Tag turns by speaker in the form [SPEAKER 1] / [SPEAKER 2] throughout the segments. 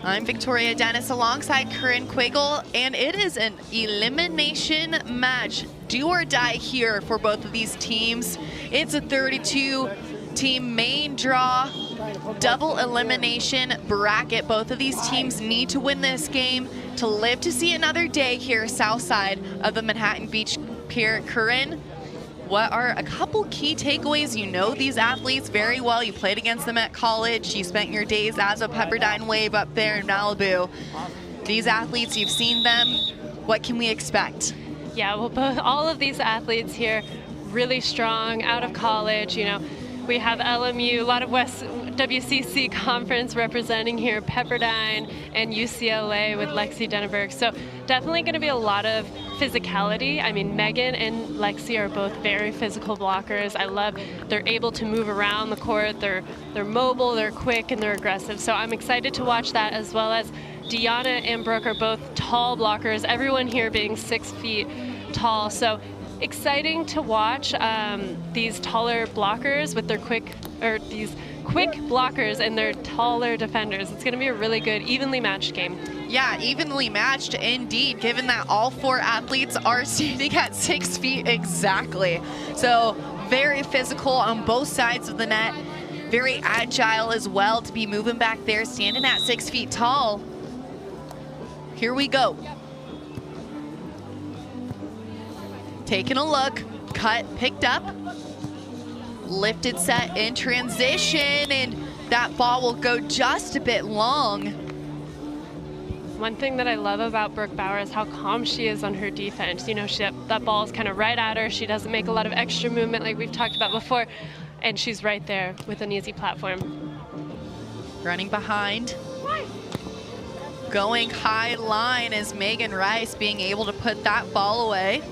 [SPEAKER 1] I'm Victoria Dennis alongside Corinne Quiggle, and it is an elimination match. Do or die here for both of these teams. It's a 32-team main draw, double elimination bracket. Both of these teams need to win this game to live to see another day here south side of the Manhattan Beach Pier. Corinne, what are a couple key takeaways? You know these athletes very well. You played against them at college. You spent your days as a Pepperdine Wave up there in Malibu. These athletes, you've seen them. What can we expect?
[SPEAKER 2] Yeah, well, all of these athletes here, really strong, out of college. You know, we have LMU, a lot of West WCC conference representing here, Pepperdine and UCLA with Lexy Denaburg. So definitely going to be a lot of physicality. I mean, Megan and Lexy are both very physical blockers. I love they're able to move around the court. They're mobile, they're quick, and they're aggressive. So I'm excited to watch that, as well as Deahna and Brook are both tall blockers. Everyone here being 6 feet tall. So exciting to watch these taller blockers with their quick blockers and their taller defenders. It's going to be a really good, evenly matched game.
[SPEAKER 1] Yeah, evenly matched indeed, given that all 4 athletes are standing at 6 feet exactly. So very physical on both sides of the net, very agile as well to be moving back there, standing at 6 feet tall. Here we go. Taking a look, cut, picked up, lifted set in transition, and that ball will go just a bit long.
[SPEAKER 2] One thing that I love about Brooke Bauer is how calm she is on her defense. You know, that ball is kind of right at her. She doesn't make a lot of extra movement like we've talked about before, and she's right there with an easy platform.
[SPEAKER 1] Running behind. Going high line is J.Rice being able to put that ball away.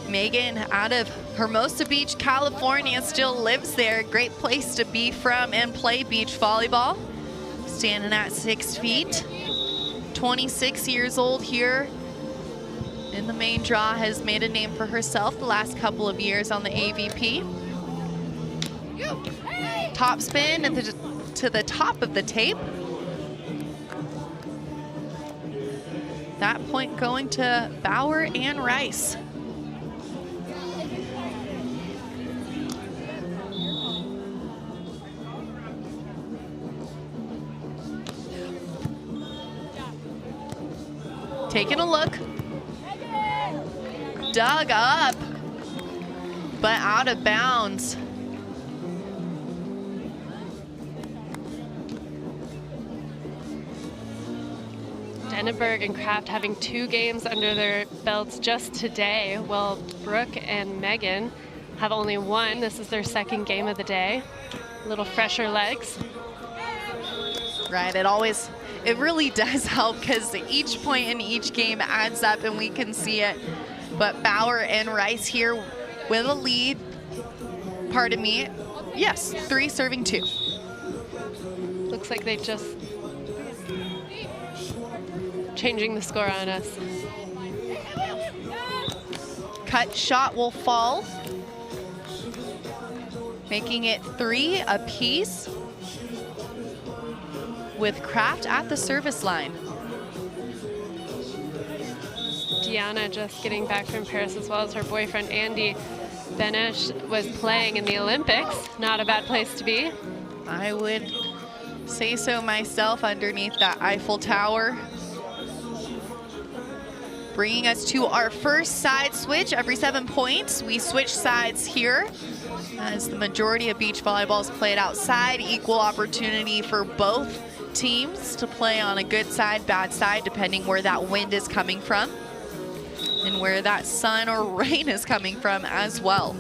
[SPEAKER 1] Megan, out of Hermosa Beach, California, still lives there. Great place to be from and play beach volleyball. Standing at 6 feet. 26 years old here in the main draw, has made a name for herself the last couple of years on the AVP. Top spin to the top of the tape. That point going to Bauer and Rice. Taking a look, dug up, but out of bounds.
[SPEAKER 2] Denaburg and Kraft having 2 games under their belts just today, while Brook and Megan have only 1. This is their 2nd game of the day. A little fresher legs.
[SPEAKER 1] Right, it really does help because each point in each game adds up and we can see it. But Bauer and Rice here with a lead. Pardon me. Yes, 3 serving 2.
[SPEAKER 2] Looks like they just changing the score on us.
[SPEAKER 1] Cut shot will fall, making it 3 apiece, with Kraft at the service line.
[SPEAKER 2] Deahna just getting back from Paris, as well as her boyfriend Andy Benesh was playing in the Olympics. Not a bad place to be.
[SPEAKER 1] I would say so myself, underneath that Eiffel Tower. Bringing us to our first side switch. Every 7 points, we switch sides here, as the majority of beach volleyball is played outside. Equal opportunity for both teams to play on a good side, bad side, depending where that wind is coming from and where that sun or rain is coming from as well.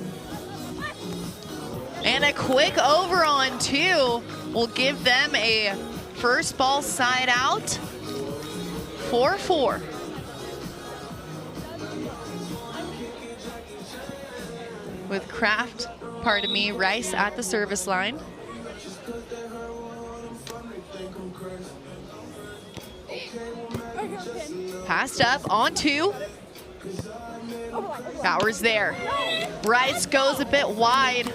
[SPEAKER 1] And a quick over on 2 will give them a first ball side out. 4-4. With Kraft, Rice at the service line. Passed up on 2. Bauer's there. Rice goes a bit wide.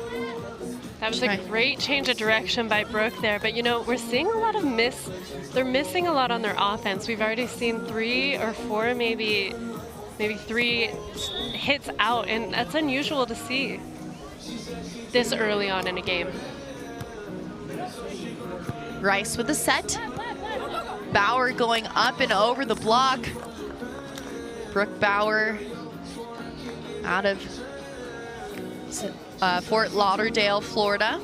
[SPEAKER 2] That was a great change of direction by Brook there, but you know, we're seeing a lot of they're missing a lot on their offense. We've already seen 3 or 4, maybe 3 hits out, and that's unusual to see this early on in a game.
[SPEAKER 1] Rice with the set. Bauer going up and over the block. Brook Bauer out of Fort Lauderdale, Florida.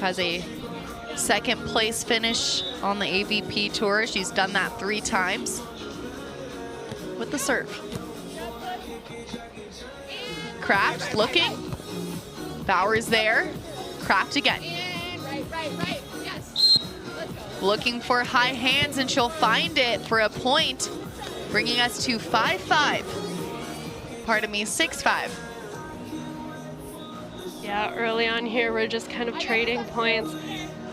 [SPEAKER 1] Has a second place finish on the AVP tour. She's done that 3 times with the serve. Kraft looking. Bauer's there. Kraft again. Looking for high hands, and she'll find it for a point, bringing us to 5-5. Pardon me, 6-5.
[SPEAKER 2] Yeah, early on here, we're just kind of trading points.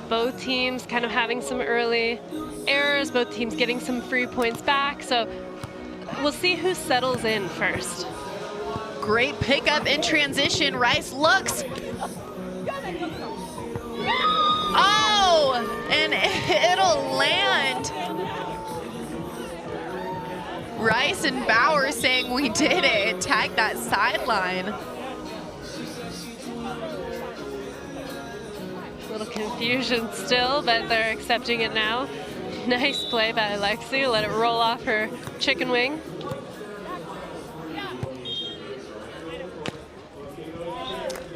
[SPEAKER 2] Both teams kind of having some early errors, both teams getting some free points back. So we'll see who settles in first.
[SPEAKER 1] Great pickup in transition. Rice looks. Oh, and it'll land. Rice and Bauer saying we did it. Tag that sideline.
[SPEAKER 2] A little confusion still, but they're accepting it now. Nice play by Lexy. Let it roll off her chicken wing.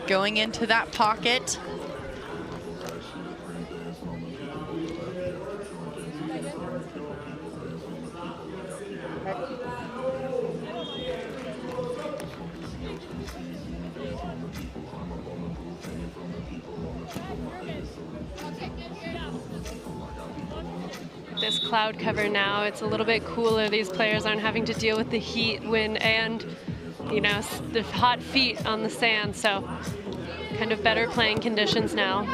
[SPEAKER 1] Going into that pocket.
[SPEAKER 2] This cloud cover now, it's a little bit cooler. These players aren't having to deal with the heat, wind, and the hot feet on the sand, so kind of better playing conditions now.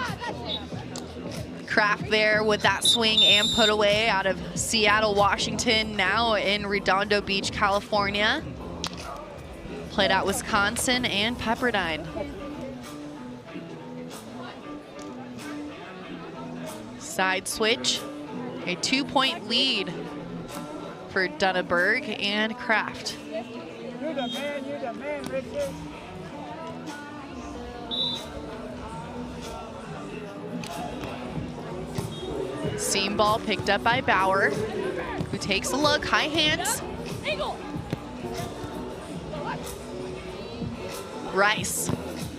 [SPEAKER 1] Kraft there with that swing and put away out of Seattle, Washington, now in Redondo Beach, California. Played at Wisconsin and Pepperdine. Side switch, a 2-point lead for Denaburg and Kraft.
[SPEAKER 3] You're the man, Richard.
[SPEAKER 1] Seam ball picked up by Bauer, who takes a look, high hands. Rice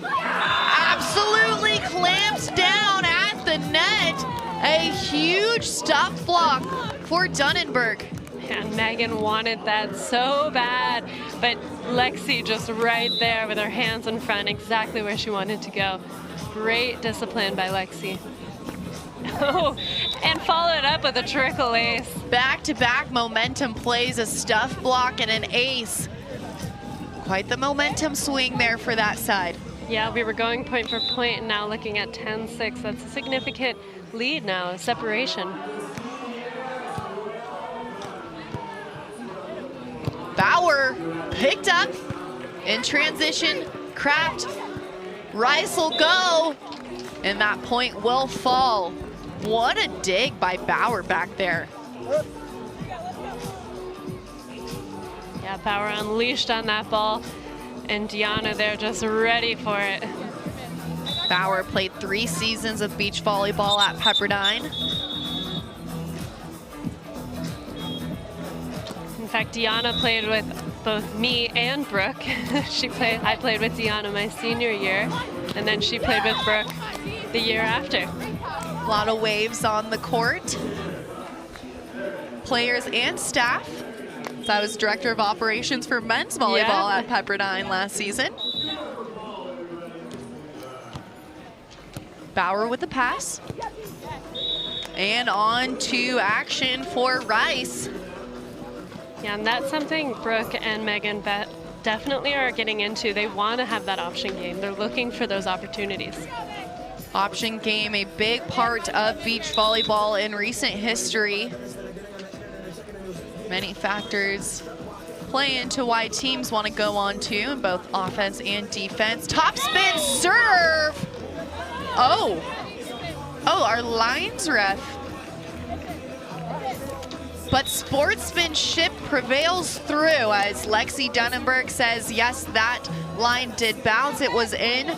[SPEAKER 1] absolutely clamps down at the net. A huge stop block for Denaburg.
[SPEAKER 2] And Megan wanted that so bad, but Lexy just right there with her hands in front, exactly where she wanted to go. Great discipline by Lexy. Oh, and followed up with a trickle ace.
[SPEAKER 1] Back-to-back momentum plays, a stuff block and an ace. Quite the momentum swing there for that side.
[SPEAKER 2] Yeah, we were going point for point, and now looking at 10-6. That's a significant lead now, a separation.
[SPEAKER 1] Bauer picked up in transition. Kraft, Rice will go, and that point will fall. What a dig by Bauer back there.
[SPEAKER 2] Yeah, Bauer unleashed on that ball, and Deahna there just ready for it.
[SPEAKER 1] Bauer played 3 seasons of beach volleyball at Pepperdine.
[SPEAKER 2] In fact, Deahna played with both me and Brook. I played with Deahna my senior year, and then she played with Brook the year after.
[SPEAKER 1] A lot of waves on the court. Players and staff. So I was director of operations for men's volleyball at Pepperdine last season. Bauer with the pass. And on to action for Rice.
[SPEAKER 2] Yeah, and that's something Brook and Megan definitely are getting into. They want to have that option game. They're looking for those opportunities.
[SPEAKER 1] Option game, a big part of beach volleyball in recent history. Many factors play into why teams want to go on to in both offense and defense. Top spin serve. Oh, our lines ref But sportsmanship prevails through as Lexy Denaburg says, yes, that line did bounce. It was in.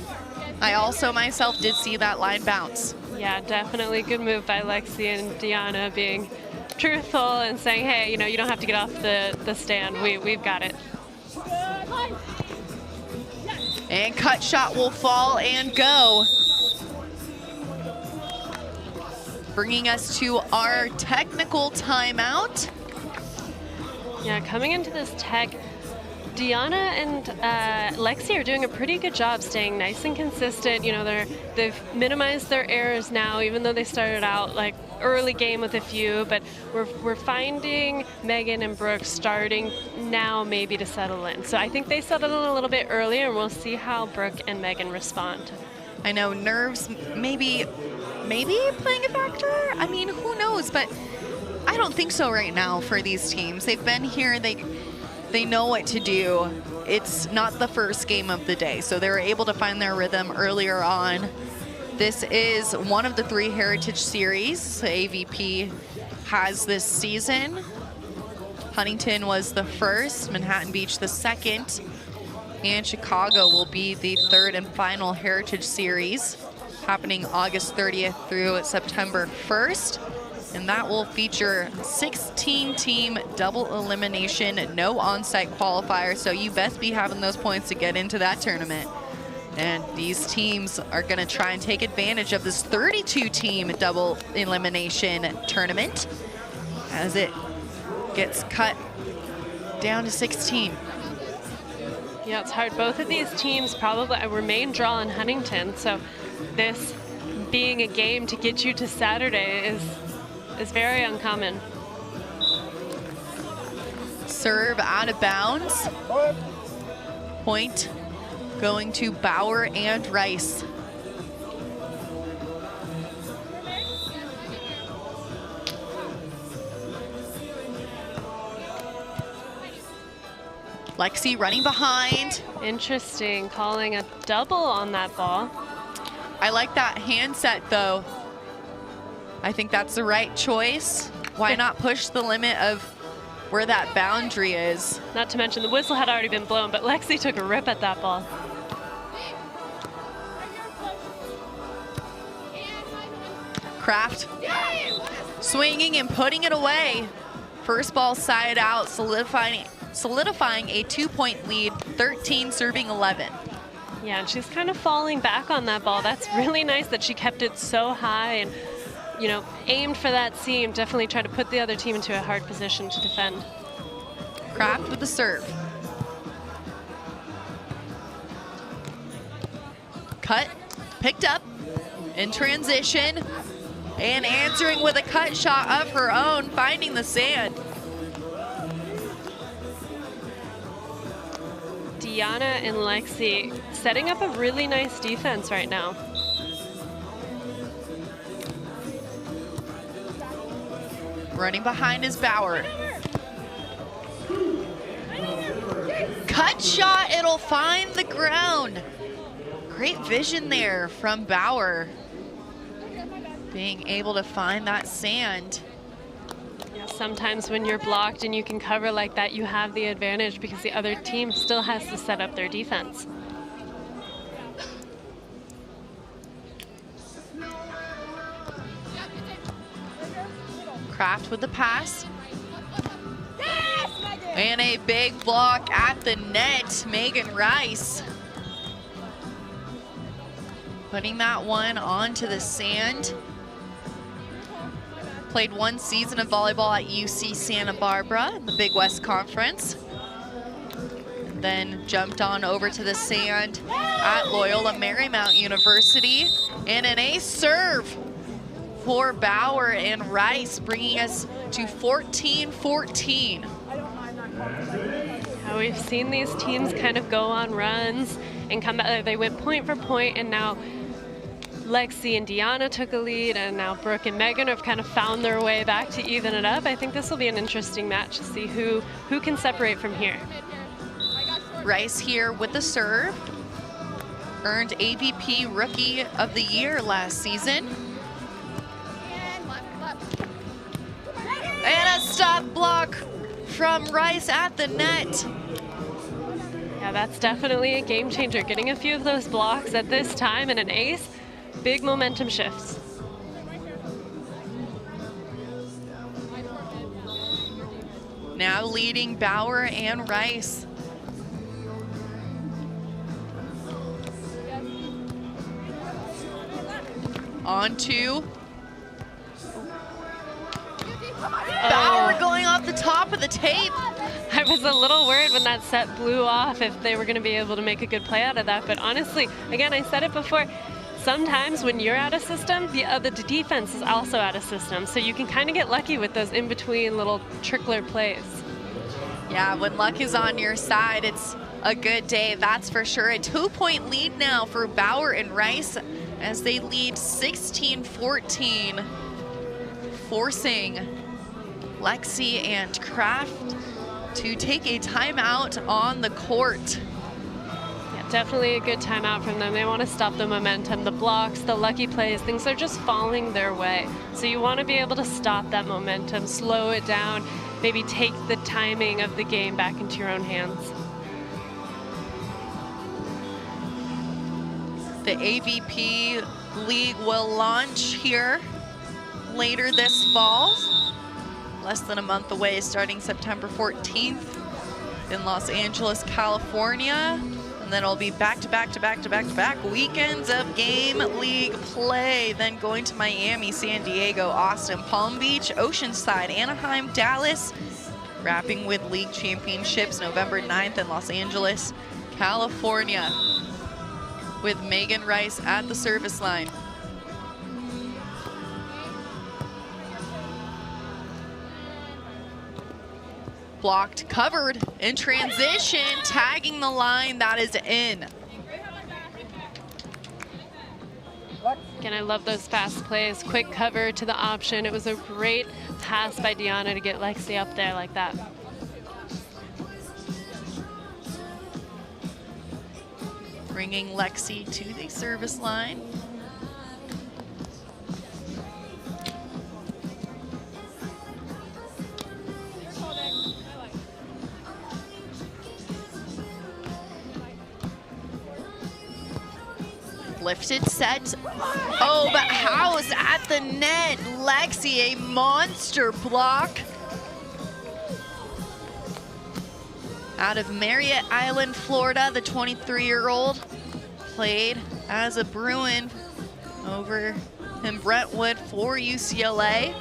[SPEAKER 1] I also myself did see that line bounce.
[SPEAKER 2] Yeah, definitely good move by Lexy and Deahna being truthful and saying, hey, you know, you don't have to get off the stand. We've got it.
[SPEAKER 1] And cut shot will fall and go. Bringing us to our technical timeout.
[SPEAKER 2] Yeah, coming into this tech, Deahna and Lexy are doing a pretty good job staying nice and consistent. You know, they've minimized their errors now, even though they started out like early game with a few, but we're finding Megan and Brook starting now maybe to settle in. So I think they settled in a little bit earlier, and we'll see how Brook and Megan respond.
[SPEAKER 1] I know nerves maybe playing a factor. I mean, who knows, but I don't think so right now for these teams. They've been here, they know what to do. It's not the first game of the day, so they were able to find their rhythm earlier on. This is one of the 3 Heritage Series AVP has this season. Huntington was the first, Manhattan Beach the second, and Chicago will be the 3rd and final Heritage Series, happening August 30th through September 1st. And that will feature 16-team double elimination, no on-site qualifier, so you best be having those points to get into that tournament. And these teams are gonna try and take advantage of this 32-team double elimination tournament as it gets cut down to 16.
[SPEAKER 2] Yeah, it's hard. Both of these teams probably were main draw in Huntington, so this being a game to get you to Saturday is very uncommon.
[SPEAKER 1] Serve out of bounds. Point going to Bauer and Rice. Lexy running behind.
[SPEAKER 2] Interesting, calling a double on that ball.
[SPEAKER 1] I like that handset though. I think that's the right choice. Why not push the limit of where that boundary is?
[SPEAKER 2] Not to mention the whistle had already been blown, but Lexy took a rip at that ball.
[SPEAKER 1] Kraft swinging and putting it away. First ball side out, solidifying a 2-point lead, 13 serving 11.
[SPEAKER 2] Yeah, and she's kind of falling back on that ball. That's really nice that she kept it so high and, you know, aimed for that seam. Definitely try to put the other team into a hard position to defend.
[SPEAKER 1] Kraft with the serve. Cut, picked up, in transition, and answering with a cut shot of her own, finding the sand.
[SPEAKER 2] Deahna and Lexy setting up a really nice defense right now.
[SPEAKER 1] Running behind is Bauer. Cut shot, it'll find the ground. Great vision there from Bauer. Being able to find that sand.
[SPEAKER 2] Yeah, sometimes when you're blocked and you can cover like that, you have the advantage because the other team still has to set up their defense.
[SPEAKER 1] Kraft with the pass. And a big block at the net, Megan Rice. Putting that one onto the sand. Played 1 season of volleyball at UC Santa Barbara in the Big West Conference. Then jumped on over to the sand at Loyola Marymount University. And an ace serve for Bauer and Rice, bringing us to 14-14.
[SPEAKER 2] We've seen these teams kind of go on runs and come back. They went point for point, and now Lexy and Deahna took a lead, and now Brook and Megan have kind of found their way back to even it up. I think this will be an interesting match to see who can separate from here.
[SPEAKER 1] Rice here with the serve. Earned AVP Rookie of the Year last season. And a stop block from Rice at the net.
[SPEAKER 2] Yeah, that's definitely a game changer. Getting a few of those blocks at this time and an ace, big momentum shifts.
[SPEAKER 1] Now leading Bauer and Rice. On to Bauer going off the top of the tape.
[SPEAKER 2] I was a little worried when that set blew off if they were going to be able to make a good play out of that. But honestly, again, I said it before, sometimes when you're out of system, the defense is also out of system. So you can kind of get lucky with those in-between little trickler plays.
[SPEAKER 1] Yeah, when luck is on your side, it's a good day, that's for sure. A 2-point lead now for Bauer and Rice as they lead 16-14, forcing Lexy and Kraft to take a timeout on the court.
[SPEAKER 2] Yeah, definitely a good timeout from them. They want to stop the momentum, the blocks, the lucky plays, things are just falling their way. So you want to be able to stop that momentum, slow it down, maybe take the timing of the game back into your own hands.
[SPEAKER 1] The AVP League will launch here later this fall. Less than a month away, starting September 14th in Los Angeles, California. And then it'll be back-to-back weekends of game league play. Then going to Miami, San Diego, Austin, Palm Beach, Oceanside, Anaheim, Dallas. Wrapping with league championships November 9th in Los Angeles, California, with Megan Rice at the service line. Blocked, covered, in transition, tagging the line, that is in.
[SPEAKER 2] Again, I love those fast plays, quick cover to the option. It was a great pass by Deahna to get Lexy up there like that.
[SPEAKER 1] Bringing Lexy to the service line. Lifted set. Oh, but House at the net. Lexy, a monster block. Out of Marriott Island, Florida, the 23-year-old played as a Bruin over in Brentwood for UCLA.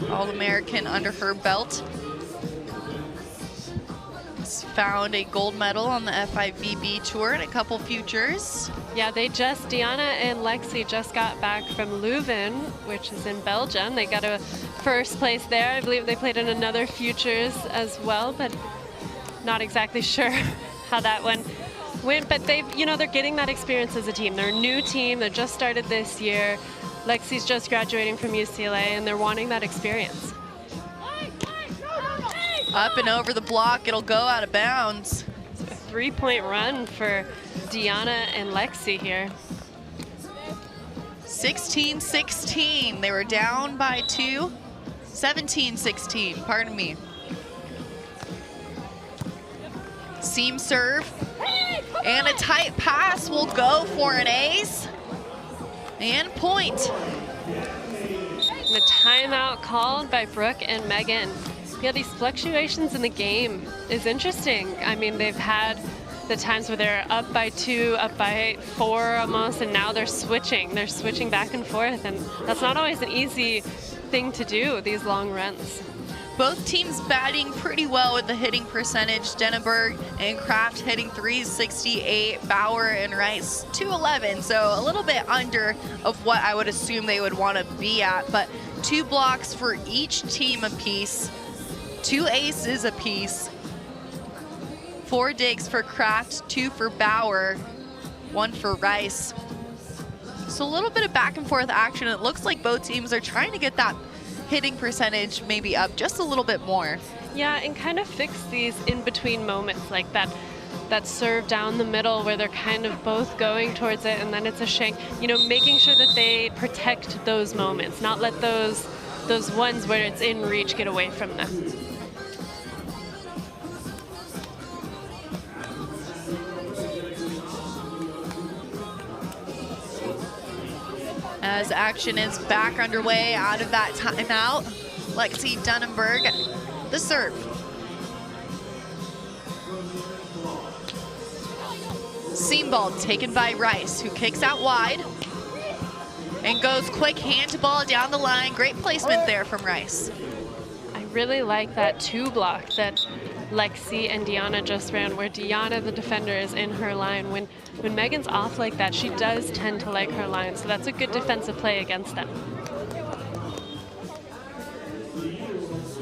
[SPEAKER 1] All-American under her belt. Found a gold medal on the FIVB tour and a couple futures.
[SPEAKER 2] Yeah, Deahna and Lexy just got back from Leuven, which is in Belgium. They got a first place there. I believe they played in another futures as well, but not exactly sure how that one went. But they're getting that experience as a team. They're a new team. They just started this year. Lexy's just graduating from UCLA, and they're wanting that experience.
[SPEAKER 1] Up and over the block, it'll go out of bounds.
[SPEAKER 2] So a 3-point run for Deahna and Lexy here.
[SPEAKER 1] 16-16, they were down by 2. 17-16, pardon me. Seam serve, and a tight pass will go for an ace. And point.
[SPEAKER 2] And a timeout called by Brook and Megan. Yeah, these fluctuations in the game is interesting. I mean, they've had the times where they're up by 2, up by 4 almost, and now they're switching. They're switching back and forth, and that's not always an easy thing to do, these long runs.
[SPEAKER 1] Both teams batting pretty well with the hitting percentage. Denaburg and Kraft hitting 368, Bauer and Rice 211, so a little bit under of what I would assume they would want to be at, but 2 blocks for each team apiece. 2 aces apiece. 4 digs for Kraft, 2 for Bauer, 1 for Rice. So a little bit of back and forth action. It looks like both teams are trying to get that hitting percentage maybe up just a little bit more.
[SPEAKER 2] Yeah, and kind of fix these in-between moments like that serve down the middle where they're kind of both going towards it and then it's a shank. You know, making sure that they protect those moments, not let those those ones where it's in reach, get away from them.
[SPEAKER 1] As action is back underway out of that timeout, Lexy Denaburg, the serve. Seam ball taken by Rice, who kicks out wide and goes quick hand to ball down the line. Great placement there from Rice.
[SPEAKER 2] I really like that 2-block that Lexy and Deahna just ran, where Deahna, the defender, is in her line. When Megan's off like that, she does tend to like her line, so that's a good defensive play against them.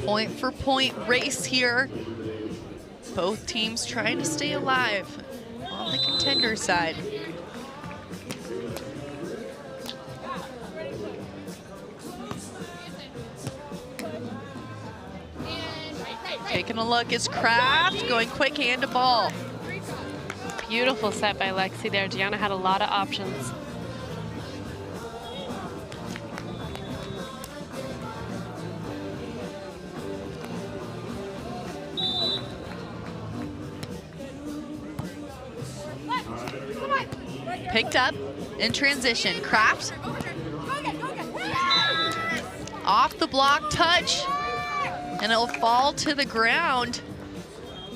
[SPEAKER 1] Point for point race here. Both teams trying to stay alive on the contender side. Taking a look is Kraft, going quick hand to ball.
[SPEAKER 2] Beautiful set by Lexy there. Deahna had a lot of options.
[SPEAKER 1] Picked up in transition. Kraft. Off the block touch. And it'll fall to the ground,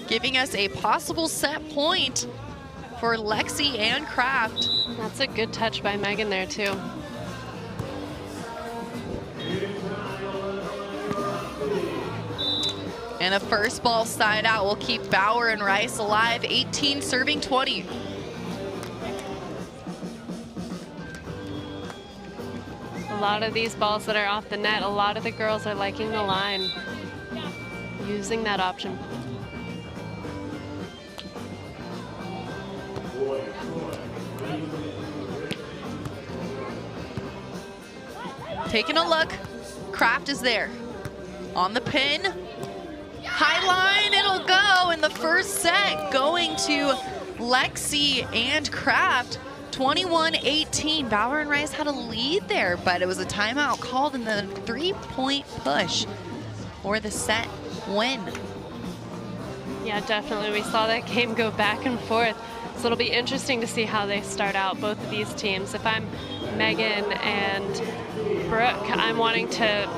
[SPEAKER 1] giving us a possible set point for Lexy and Kraft.
[SPEAKER 2] That's a good touch by Megan there too.
[SPEAKER 1] And a first ball side out will keep Bauer and Rice alive. 18 serving 20.
[SPEAKER 2] A lot of these balls that are off the net, a lot of the girls are liking the line, using that option.
[SPEAKER 1] Taking a look, Kraft is there. On the pin, high line, it'll go in the first set, going to Lexy and Kraft. 21-18, Bauer and Rice had a lead there, but it was a timeout called in the 3-point push for the set win.
[SPEAKER 2] Yeah, definitely. We saw that game go back and forth. So it'll be interesting to see how they start out, both of these teams. If I'm Megan and Brook, I'm wanting to,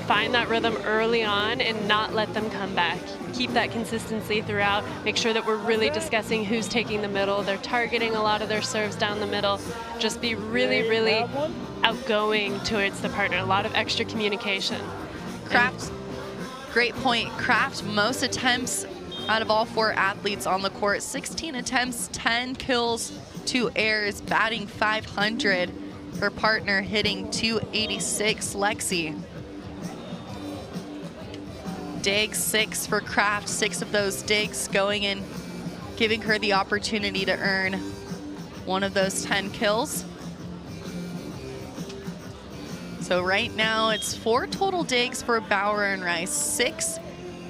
[SPEAKER 2] find that rhythm early on and not let them come back. Keep that consistency throughout. Make sure that we're really discussing who's taking the middle. They're targeting a lot of their serves down the middle. Just be really, really outgoing towards the partner. A lot of extra communication.
[SPEAKER 1] Kraft, great point. Kraft, most attempts out of all 4 athletes on the court. 16 attempts, 10 kills, 2 errors, batting .500. Her partner hitting .286, Lexy. Digs 6 for Kraft, 6 of those digs going in, giving her the opportunity to earn one of those 10 kills. So right now it's 4 total digs for Bauer and Rice, 6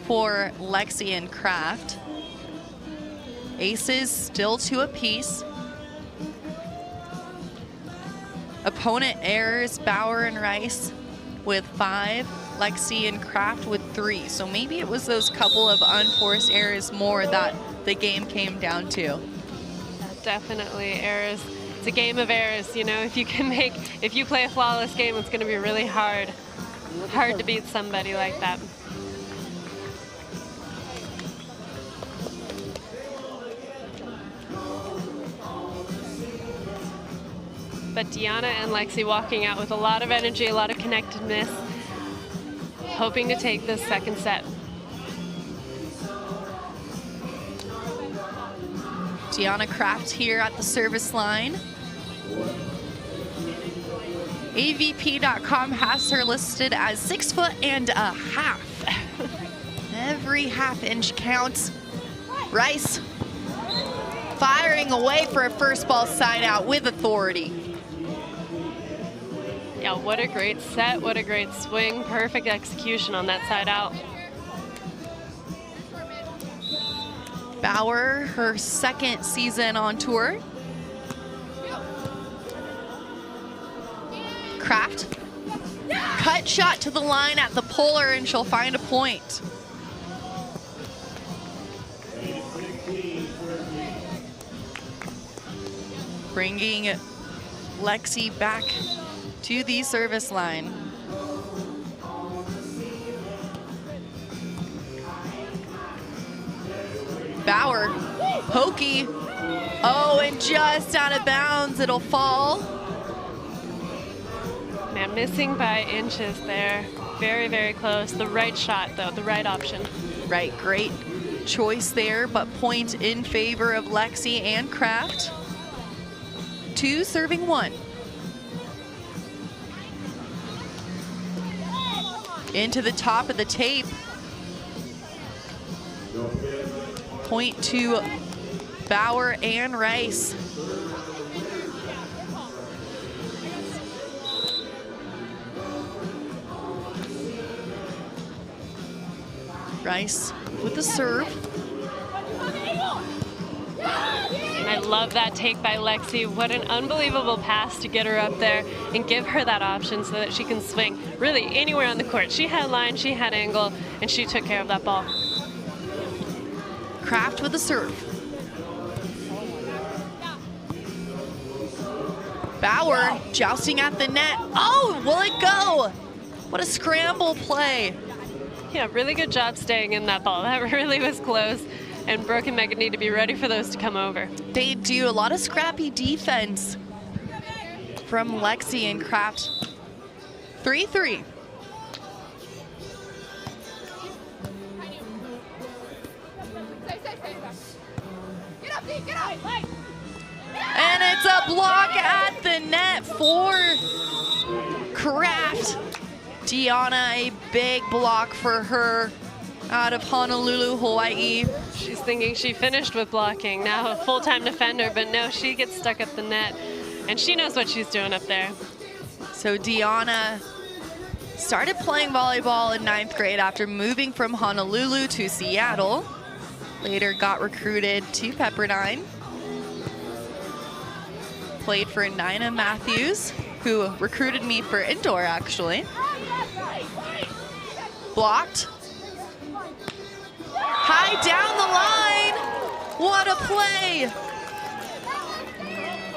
[SPEAKER 1] for Lexy and Kraft. Aces still 2 apiece. Opponent errors, Bauer and Rice with 5, Lexy and Kraft with 3. So maybe it was those couple of unforced errors more that the game came down to.
[SPEAKER 2] Definitely errors. It's a game of errors, if you play a flawless game, it's gonna be really hard to beat somebody like that. But Deahna and Lexy walking out with a lot of energy, a lot of connectedness, hoping to take this second set.
[SPEAKER 1] Deahna Kraft here at the service line. AVP.com has her listed as 6'1.5". Every half-inch counts. Rice firing away for a first ball side out with authority.
[SPEAKER 2] Yeah, what a great set, what a great swing. Perfect execution on that side out.
[SPEAKER 1] Bauer, her second season on tour. Kraft cut shot to the line at the polar, and she'll find a point. Bringing Lexy back to the service line. Bauer, pokey. Oh, and just out of bounds, it'll fall.
[SPEAKER 2] Man, missing by inches there. Very, very close. The right shot, though, the right option.
[SPEAKER 1] Right, great choice there, but point in favor of Lexy and Kraft. 2 serving 1. Into the top of the tape. Point to Bauer and Rice. Rice with the serve.
[SPEAKER 2] I love that take by Lexy. What an unbelievable pass to get her up there and give her that option so that she can swing really anywhere on the court. She had line, she had angle, and she took care of that ball.
[SPEAKER 1] Kraft with the serve. Bauer jousting at the net. Oh, will it go? What a scramble play.
[SPEAKER 2] Yeah, really good job staying in that ball. That really was close. And Brook and Megan need to be ready for those to come over.
[SPEAKER 1] They do a lot of scrappy defense from Lexy and Kraft. 3-3. And it's a block at the net for Kraft. Deahna, a big block for her out of Honolulu, Hawaii.
[SPEAKER 2] She's thinking she finished with blocking. Now a full-time defender, but no, she gets stuck at the net. And she knows what she's doing up there.
[SPEAKER 1] So Deahna started playing volleyball in 9th grade after moving from Honolulu to Seattle. Later got recruited to Pepperdine. Played for Nina Matthews, who recruited me for indoor, actually. Blocked. High down the line. What a play.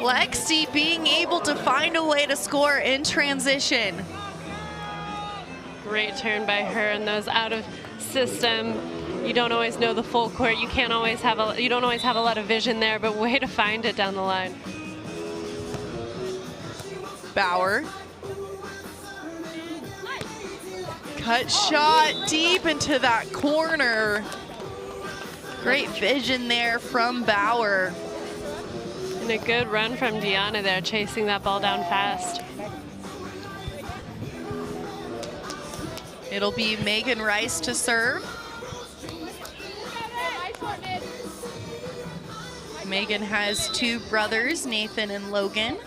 [SPEAKER 1] Lexy being able to find a way to score in transition.
[SPEAKER 2] Great turn by her, and those out of system. You don't always know the full court. You don't always have a lot of vision there, but way to find it down the line.
[SPEAKER 1] Bauer. Cut shot deep into that corner. Great vision there from Bauer.
[SPEAKER 2] And a good run from Deahna there, chasing that ball down fast.
[SPEAKER 1] It'll be Megan Rice to serve. Megan has 2 brothers, Nathan and Logan.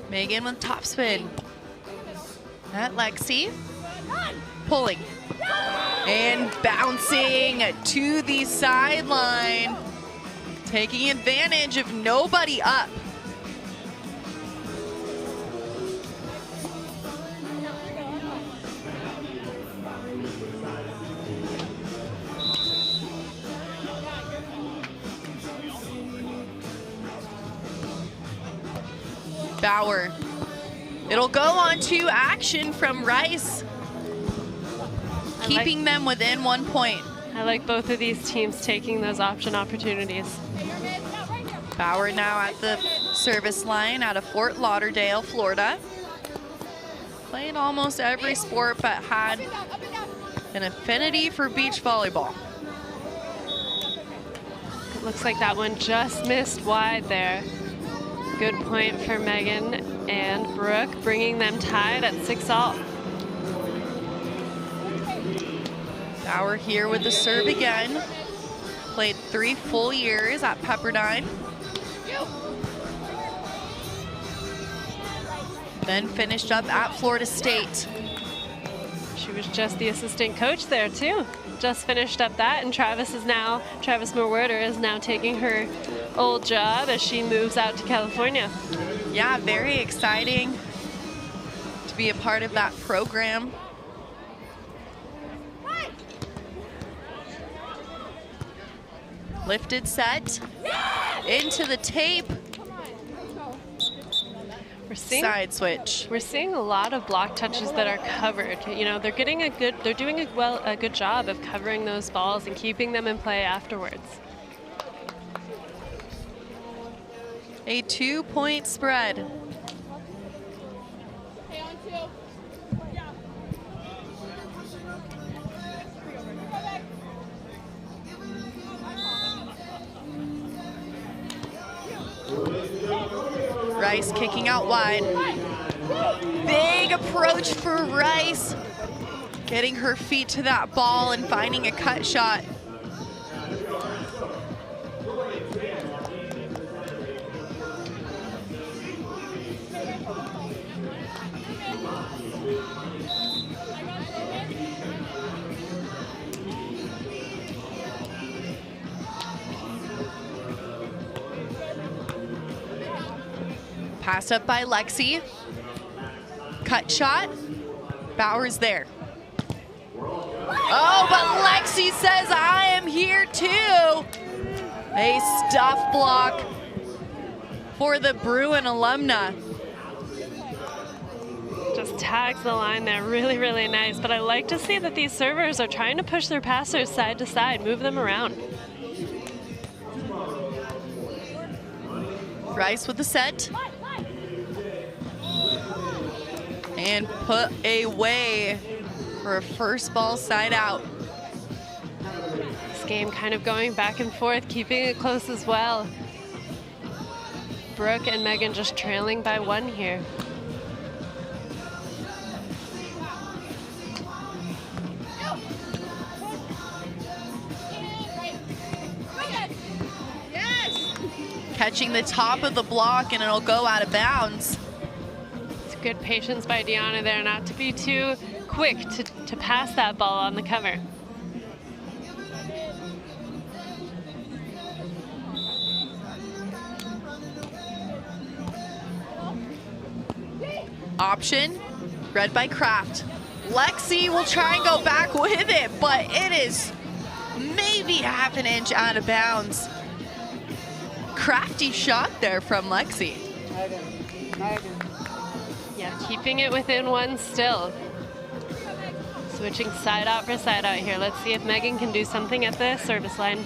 [SPEAKER 1] Megan with topspin. At Lexy. Pulling. And bouncing to the sideline. Taking advantage of nobody up. Bauer. It'll go on to action from Rice, keeping them within 1 point.
[SPEAKER 2] I like both of these teams taking those option opportunities.
[SPEAKER 1] Bauer now at the service line out of Fort Lauderdale, Florida. Played almost every sport, but had an affinity for beach volleyball.
[SPEAKER 2] It looks like that one just missed wide there. Good point for Megan and Brook, bringing them tied at 6-all.
[SPEAKER 1] Bauer here with the serve again. Played 3 full years at Pepperdine. Then finished up at Florida State.
[SPEAKER 2] She was just the assistant coach there too. Just finished up that, and Travis Merwerder is now taking her old job as she moves out to California.
[SPEAKER 1] Yeah, very exciting to be a part of that program. Lifted set, into the tape. Side switch.
[SPEAKER 2] We're seeing a lot of block touches that are covered. You know, they're doing a good job of covering those balls and keeping them in play afterwards.
[SPEAKER 1] A 2-point spread. Rice kicking out wide. Big approach for Rice. Getting her feet to that ball and finding a cut shot. Passed up by Lexy. Cut shot. Bauer's there. Oh, but Lexy says, I am here too. A stuff block for the Bruin alumna.
[SPEAKER 2] Just tags the line there, really, really nice. But I like to see that these servers are trying to push their passers side to side, move them around.
[SPEAKER 1] Rice with the set. And put away for a first ball side out.
[SPEAKER 2] This game kind of going back and forth, keeping it close as well. Brook and Megan just trailing by 1 here.
[SPEAKER 1] Catching the top of the block, and it'll go out of bounds.
[SPEAKER 2] Good patience by Deahna there, not to be too quick to pass that ball on the cover.
[SPEAKER 1] Option, read by Kraft. Lexy will try and go back with it, but it is maybe half an inch out of bounds. Crafty shot there from Lexy.
[SPEAKER 2] Yeah, keeping it within 1 still. Switching side out for side out here. Let's see if Megan can do something at the service line.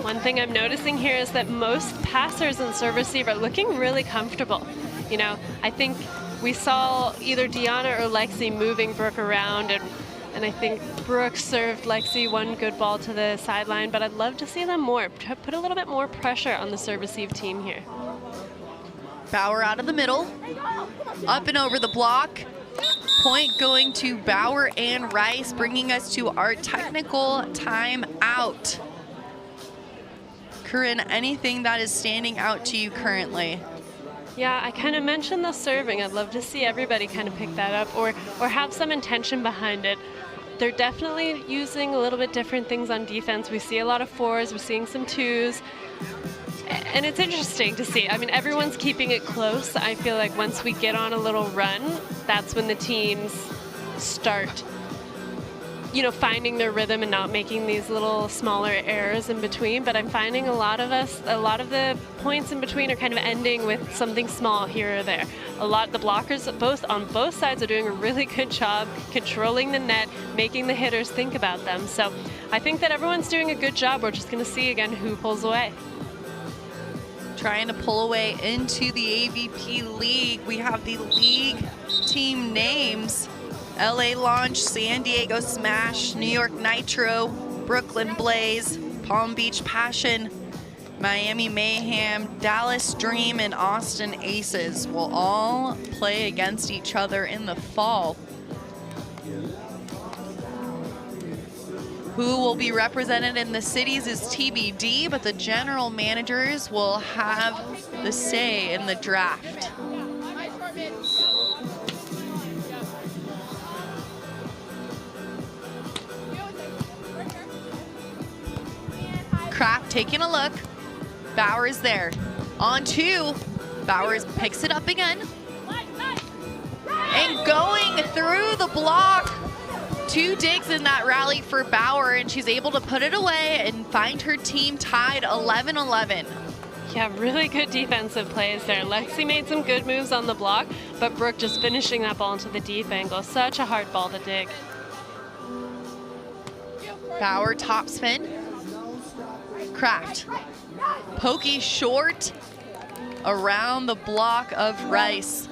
[SPEAKER 2] One thing I'm noticing here is that most passers and serve receive are looking really comfortable. You know, I think we saw either Deahna or Lexy moving Brook around, and I think Brook served Lexy 1 good ball to the sideline, but I'd love to see them put a little bit more pressure on the serve receive team here.
[SPEAKER 1] Bauer out of the middle, up and over the block. Point going to Bauer and Rice, bringing us to our technical timeout. Corinne, anything that is standing out to you currently?
[SPEAKER 2] Yeah, I kind of mentioned the serving. I'd love to see everybody kind of pick that up or have some intention behind it. They're definitely using a little bit different things on defense. We see a lot of 4s, we're seeing some 2s. And it's interesting to see. I mean, everyone's keeping it close. I feel like once we get on a little run, that's when the teams start, you know, finding their rhythm and not making these little smaller errors in between. But I'm finding a lot of the points in between are kind of ending with something small here or there. A lot of the blockers on both sides are doing a really good job controlling the net, making the hitters think about them. So I think that everyone's doing a good job. We're just going to see again who pulls away.
[SPEAKER 1] Trying to pull away into the AVP League. We have the league team names. LA Launch, San Diego Smash, New York Nitro, Brooklyn Blaze, Palm Beach Passion, Miami Mayhem, Dallas Dream, and Austin Aces will all play against each other in the fall. Who will be represented in the cities is TBD, but the general managers will have the say in the draft. Kraft taking a look. Bauer is there. On two. Bauer picks it up again. And going through the block. 2 digs in that rally for Bauer, and she's able to put it away and find her team tied 11-11.
[SPEAKER 2] Yeah, really good defensive plays there. Lexy made some good moves on the block, but Brook just finishing that ball into the deep angle. Such a hard ball to dig.
[SPEAKER 1] Bauer topspin. Kraft. Pokey short around the block of Rice.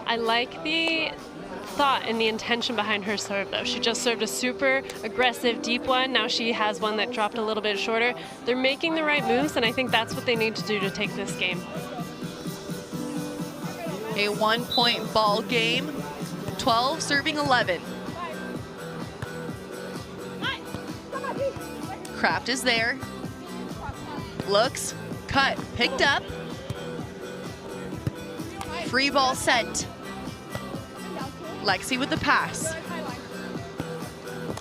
[SPEAKER 2] I like the thought and the intention behind her serve, though. She just served a super aggressive deep one. Now she has one that dropped a little bit shorter. They're making the right moves, and I think that's what they need to do to take this game.
[SPEAKER 1] A 1-point ball game. 12 serving 11. Kraft is there. Looks, cut, picked up. Free ball sent. Lexy with the pass.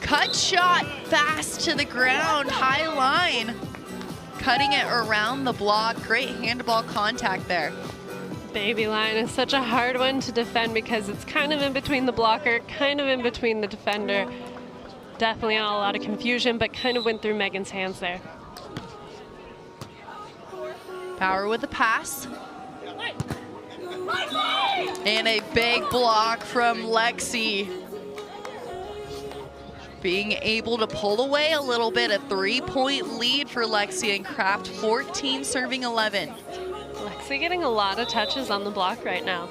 [SPEAKER 1] Cut shot, fast to the ground, high line. Cutting it around the block. Great handball contact there.
[SPEAKER 2] Baby line is such a hard one to defend because it's kind of in between the blocker, kind of in between the defender. Definitely a lot of confusion, but kind of went through Megan's hands there.
[SPEAKER 1] Bauer with the pass. And a big block from Lexy. Being able to pull away a little bit, a 3-point lead for Lexy, and Kraft 14 serving 11.
[SPEAKER 2] Lexy getting a lot of touches on the block right now.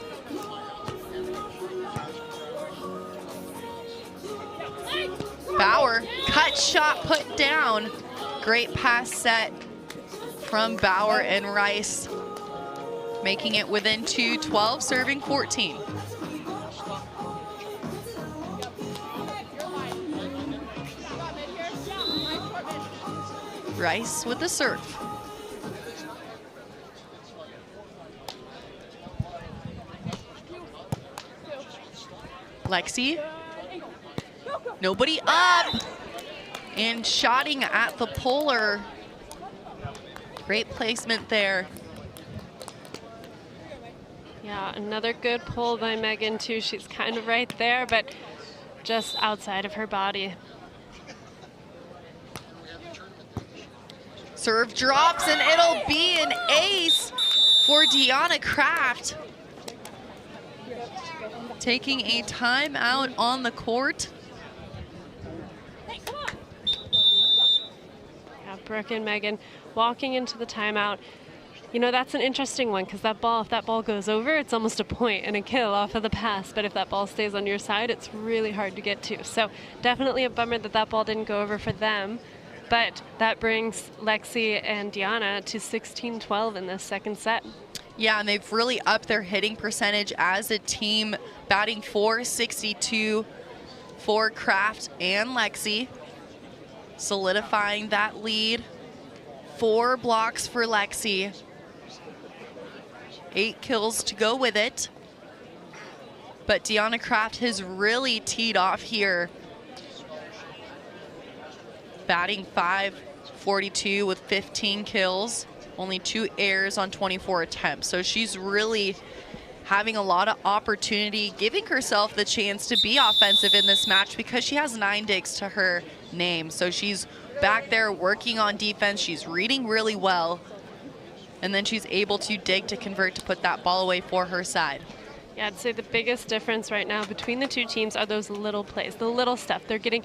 [SPEAKER 1] Bauer, cut shot put down. Great pass set from Bauer and Rice, making it within 2, 12 serving 14. Rice with the serve. Lexy, nobody up, and shotting at the puller. Great placement there.
[SPEAKER 2] Yeah, another good pull by Megan too. She's kind of right there, but just outside of her body.
[SPEAKER 1] Serve drops, and it'll be an ace for Deahna Kraft. Taking a timeout on the court.
[SPEAKER 2] Yeah, Brook and Megan walking into the timeout. You know, that's an interesting one because that ball, if that ball goes over, it's almost a point and a kill off of the pass. But if that ball stays on your side, it's really hard to get to. So definitely a bummer that that ball didn't go over for them. But that brings Lexy and Deahna to 16-12 in this second set.
[SPEAKER 1] Yeah, and they've really upped their hitting percentage as a team, batting .462 for Kraft and Lexy, solidifying that lead. 4 blocks for Lexy. 8 kills to go with it. But Deahna Kraft has really teed off here. Batting .542 with 15 kills. Only 2 errors on 24 attempts. So she's really having a lot of opportunity, giving herself the chance to be offensive in this match because she has 9 digs to her name. So she's back there working on defense. She's reading really well. And then she's able to dig to convert to put that ball away for her side.
[SPEAKER 2] Yeah, I'd say the biggest difference right now between the two teams are those little plays, the little stuff. They're getting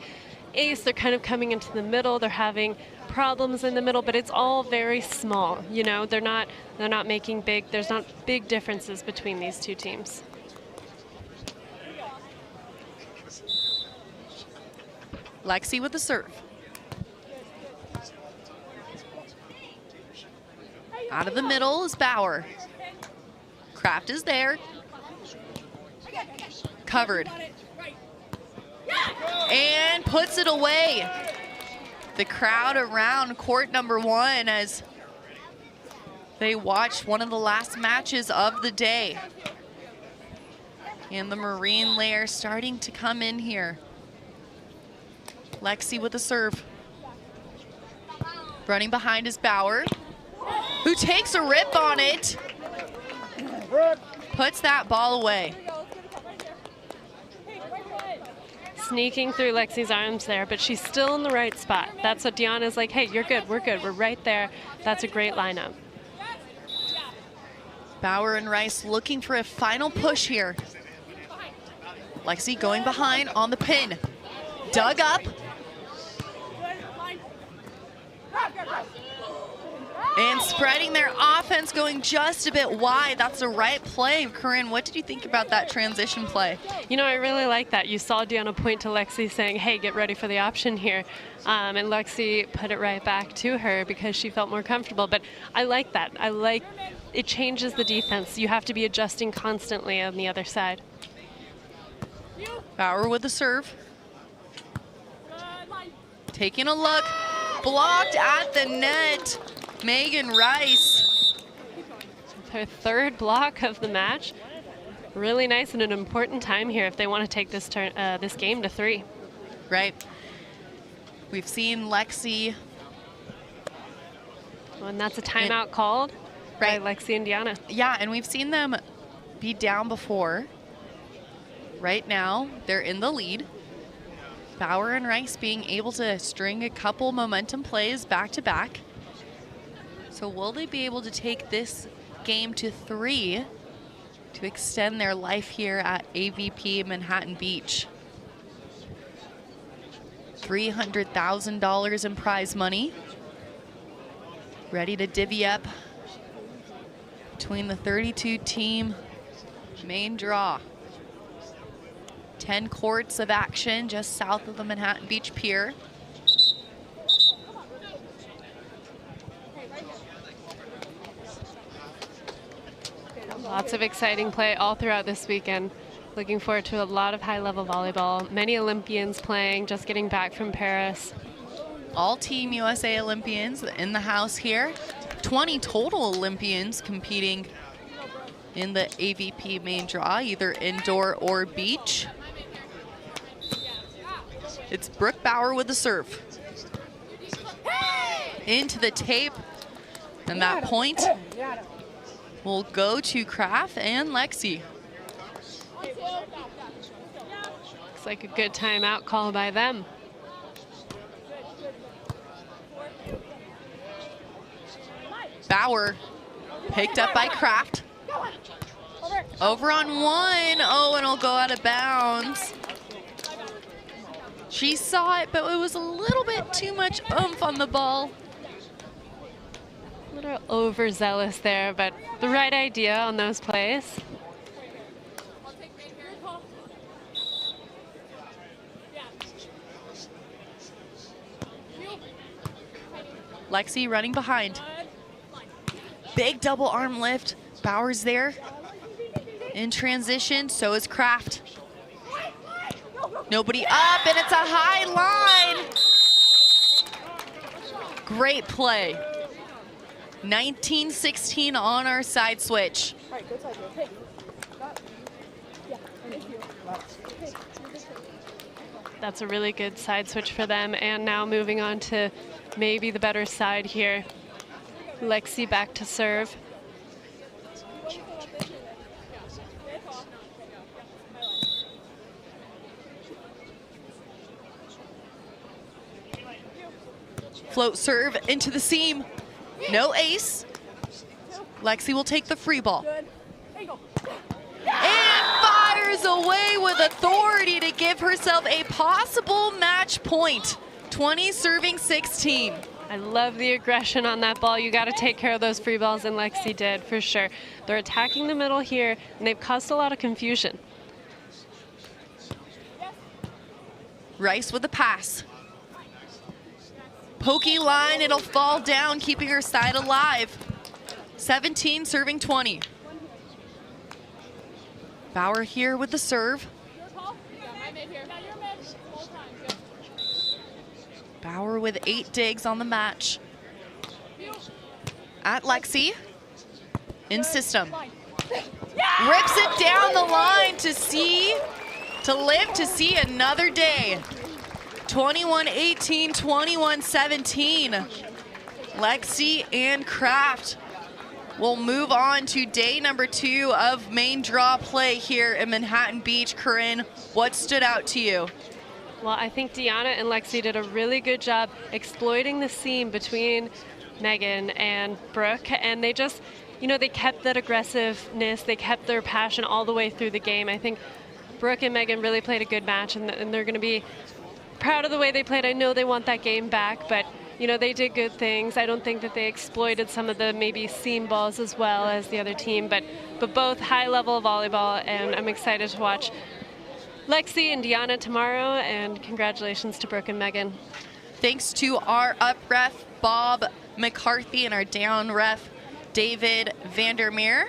[SPEAKER 2] ace, they're kind of coming into the middle, they're having problems in the middle, but it's all very small. You know, they're not making big, there's not big differences between these two teams.
[SPEAKER 1] Lexy with the serve. Out of the middle is Bauer. Kraft is there. Covered. and puts it away. The crowd around court number 1 as they watched one of the last matches of the day. And the Marine layer starting to come in here. Lexy with the serve. Running behind is Bauer, who takes a rip on it. Puts that ball away.
[SPEAKER 2] Sneaking through Lexy's arms there, but she's still in the right spot. That's what Deahna's like, hey, you're good, we're right there. That's a great lineup.
[SPEAKER 1] Bauer and Rice looking for a final push here. Lexy going behind on the pin. Dug up. And spreading their offense, going just a bit wide. That's the right play. Corinne, what did you think about that transition play?
[SPEAKER 2] You know, I really like that. You saw Deahna point to Lexy saying, hey, get ready for the option here. And Lexy put it right back to her because she felt more comfortable. But I like that. I like it changes the defense. You have to be adjusting constantly on the other side.
[SPEAKER 1] Bauer with the serve. Taking a look. Blocked at the net. Megan Rice.
[SPEAKER 2] Her third block of the match. Really nice and an important time here if they want to take this this game to 3.
[SPEAKER 1] Right. We've seen Lexy.
[SPEAKER 2] And that's a timeout called by Lexy and Deahna.
[SPEAKER 1] Yeah, and we've seen them be down before. Right now, they're in the lead. Bauer and Rice being able to string a couple momentum plays back to back. So will they be able to take this game to 3 to extend their life here at AVP Manhattan Beach? $300,000 in prize money. Ready to divvy up between the 32-team main draw. 10 courts of action just south of the Manhattan Beach Pier.
[SPEAKER 2] Lots of exciting play all throughout this weekend. Looking forward to a lot of high-level volleyball. Many Olympians playing, just getting back from Paris.
[SPEAKER 1] All Team USA Olympians in the house here. 20 total Olympians competing in the AVP main draw, either indoor or beach. It's Brook Bauer with the serve. Into the tape, and that point will go to Kraft and Lexy.
[SPEAKER 2] Looks like a good timeout call by them.
[SPEAKER 1] Bauer picked up by Kraft. Over on 1. Oh, and it'll go out of bounds. She saw it, but it was a little bit too much oomph on the ball.
[SPEAKER 2] A little overzealous there, but the right idea on those plays.
[SPEAKER 1] Lexy running behind. Big double arm lift. Bauer's there. In transition, so is Kraft. Nobody up, and it's a high line. Great play. 19-16 on our side switch.
[SPEAKER 2] That's a really good side switch for them. And now moving on to maybe the better side here. Lexy back to serve.
[SPEAKER 1] Float serve into the seam. No ace. Lexy will take the free ball. And fires away with authority to give herself a possible match point. 20 serving 16.
[SPEAKER 2] I love the aggression on that ball. You got to take care of those free balls, and Lexy did for sure. They're attacking the middle here, and they've caused a lot of confusion.
[SPEAKER 1] Rice with the pass. Pokey line, it'll fall down, keeping her side alive. 17 serving 20. Bauer here with the serve. Bauer with 8 digs on the match. At Lexy, in system. Rips it down the line to live to see another day. 21-18, 21-17. Lexy and Kraft will move on to day number 2 of main draw play here in Manhattan Beach. Corinne, what stood out to you?
[SPEAKER 2] Well, I think Deahna and Lexy did a really good job exploiting the seam between Megan and Brook, and they just, you know, they kept that aggressiveness, they kept their passion all the way through the game. I think Brook and Megan really played a good match, and they're going to be proud of the way they played. I know they want that game back, but you know, they did good things. I don't think that they exploited some of the maybe seam balls as well as the other team, but both high-level volleyball, and I'm excited to watch Lexy and Deahna tomorrow, and congratulations to Brook and Megan.
[SPEAKER 1] Thanks to our up ref, Bob McCarthy, and our down ref, David Vandermeer.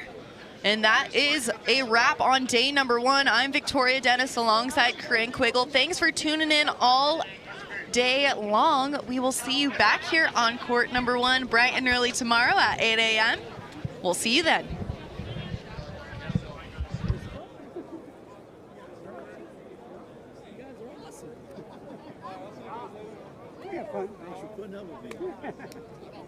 [SPEAKER 1] And that is a wrap on day number 1. I'm Victoria Dennis alongside Corinne Quiggle. Thanks for tuning in all day long. We will see you back here on court number 1 bright and early tomorrow at 8 a.m. We'll see you then.
[SPEAKER 3] You have fun. Thanks for putting up with me.